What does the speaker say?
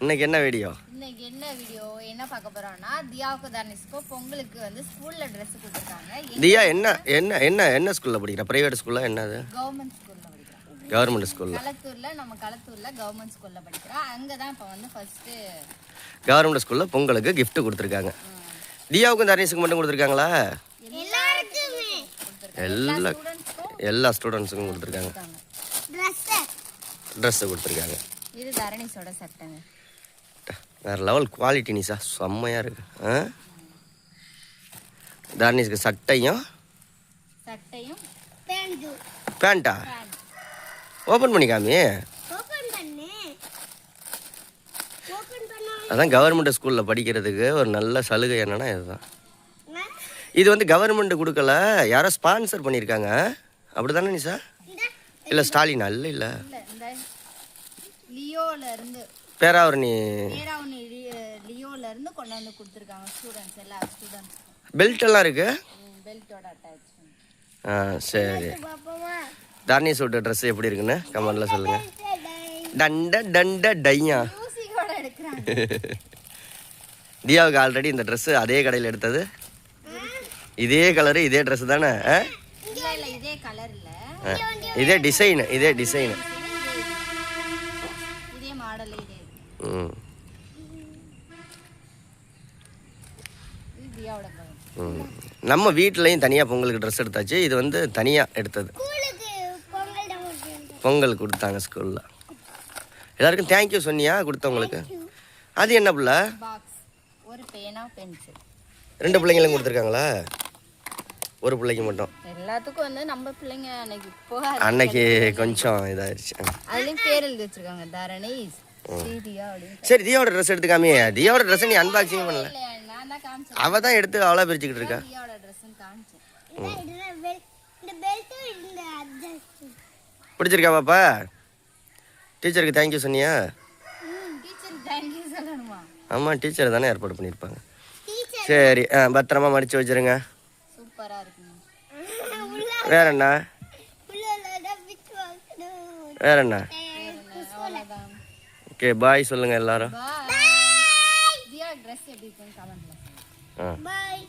இன்னைக்கு என்ன வீடியோ என்ன பார்க்க போறோம்னா தியாவுக்கு தர்னிஸ்க்கு பொங்கலுக்கு வந்து ஸ்கூல்ல Dress கொடுத்திருக்காங்க. தியா என்ன என்ன என்ன என்ன ஸ்கூல்ல படிக்கிறா? பிரைவேட் ஸ்கூல்ல என்னது? கவர்மெண்ட் ஸ்கூல்ல படிக்கிறா. கவர்மெண்ட் ஸ்கூல்ல. களத்தூர்ல கவர்மெண்ட் ஸ்கூல்ல படிக்கிறா. அங்க தான் இப்ப வந்து ஃபர்ஸ்ட் கவர்மெண்ட் ஸ்கூல்ல பொங்கலுக்கு gift கொடுத்திருக்காங்க. தியாவுக்கும் தர்னிஸ்க்கு மட்டும் கொடுத்திருக்காங்களா? எல்லாருக்குமே எல்லா ஸ்டூடண்ட்ஸ்க்கும் கொடுத்திருக்காங்க. Dress கொடுத்திருக்காங்க. இது தர்னிஸோட சட்டைங்க. வேற லெவல் குவாலிட்டி நிசா, செம்மையா இருக்கு. தர்னிஸ்க்கு சட்டையும் பேண்டா ஓபன் பண்ணி காமி. அதான் கவர்மெண்ட் ஸ்கூல்ல படிக்கிறதுக்கு ஒரு நல்ல சலுகை என்னன்னா இதுதான். இது வந்து கவர்மெண்ட் கொடுக்கல, யாரோ ஸ்பான்சர் பண்ணியிருக்காங்க. அப்படிதானே நிசா? இல்லை ஸ்டாலினா? இல்லை லியோல இருந்து பேராவரணி லியோல இருந்து கொண்டு வந்து கொடுத்துருக்காங்க ஸ்டூடெண்ட்ஸ் எல்லா ஸ்டூடெண்ட்ஸ். பெல்ட் எல்லாம் இருக்கு. பெல்ட்டோட அட்டாச். சரி. தர்னிஸ் விட்ட ட்ரெஸ் எப்படி இருக்குன்னு கமெண்ட்ல சொல்லுங்க. டண்ட டண்ட டையா. தியாவுக்கு ஆல்ரெடி இந்த ட்ரெஸ் அதே கடையில் எடுத்தது. இதே கலரு இதே ட்ரெஸ் தானே? இதே கலர் இல்ல, இதே டிசைன் இதே மாடல் இதே. நம்ம வீட்லயும் தனியா பொங்கலுக்கு ட்ரெஸ் எடுத்தாச்சு. இது வந்து தனியா எடுத்தது. பொங்கல் கொடுத்தாங்க ஸ்கூல்ல. எல்லாருக்கும் தேங்க்யூ சொன்னியா கொடுத்தவங்களுக்கு? அது என்ன பிள்ளை? பாக்ஸ், ஒரு பேனா, பென்சில். 2 பிள்ளைங்களும் கொடுத்துருக்காங்களா? ஒரு பிள்ளைக்கு மட்டும்? எல்லாத்துக்கும் வந்து நம்ம பிள்ளைங்க அன்னைக்கு கொஞ்சம் இதாயிருச்சு. அதுலயும் பேர் எழுதி வச்சிருக்காங்க, தரணிஸ் தியா அப்படின்னு. சரி, தியாவோட ட்ரெஸ் எடுத்துக்காமே. தியாவோட ட்ரெஸ் நீ அன்பாக்சிங் பண்ணல? அவ தான் எடுத்து அவளா பிரிச்சுக்கிட்டு இருக்கா. பிடிச்சிருக்கா பாப்பா? டீச்சருக்கு தேங்க்யூ சொன்னியா? ஆமா, டீச்சர் தானே ஏற்பாடு பண்ணியிருப்பாங்க. சரி, பத்திரமா மடிச்சு வச்சிருங்க. சூப்பரா இருக்கு. வேற என்ன? ஓகே, பாய் சொல்லுங்க எல்லாரும். தியா ட்ரெஸ் எப்படி இருக்குன்னு கமெண்ட்ல. பாய்.